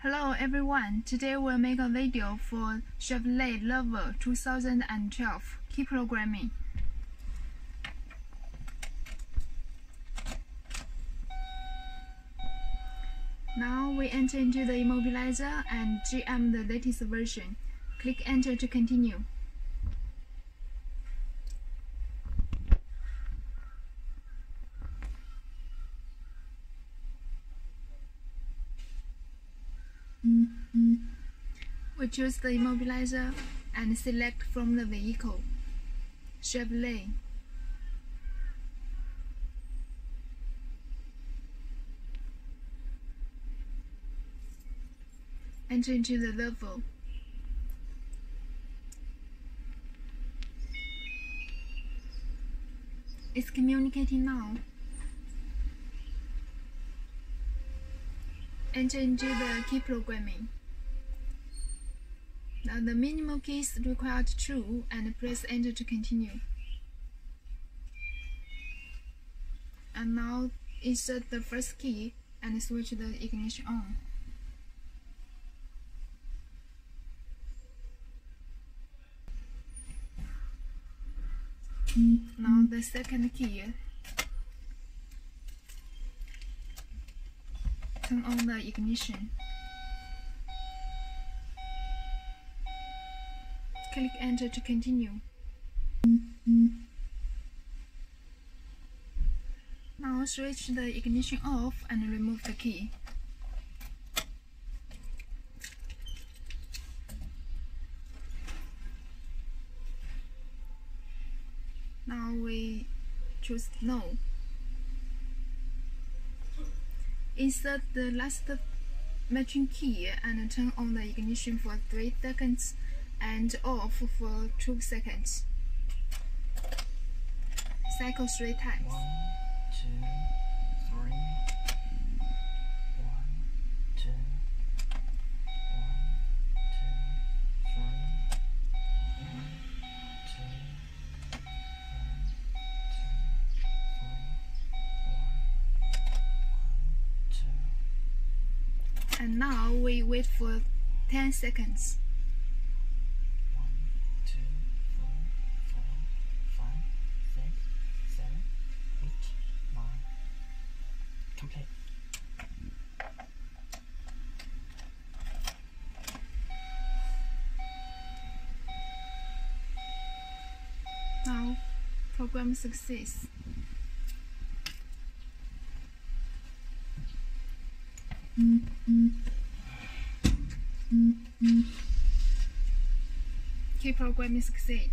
Hello everyone, today we'll make a video for Chevrolet Lova 2012 key programming. Now we enter into the immobilizer and GM the latest version. Click enter to continue. We choose the immobilizer and select from the vehicle, Chevrolet. Enter into the level. It's communicating now. Enter into the key programming. Now the minimal key is required true and press enter to continue. And now insert the first key and switch the ignition on. Now the second key. Turn on the ignition. Click enter to continue. Now switch the ignition off and remove the key. Now we choose no. Insert the last matching key and turn on the ignition for 3 seconds and off for 2 seconds. Cycle 3 times. 1, 2, 3. 1, 2. 1, 2, 3. 1, 2. And now we wait for 10 seconds. 1, 2, 3, 4, 5, 6, 7, 8, 9. Complete. Now, program success. Key programming succeed.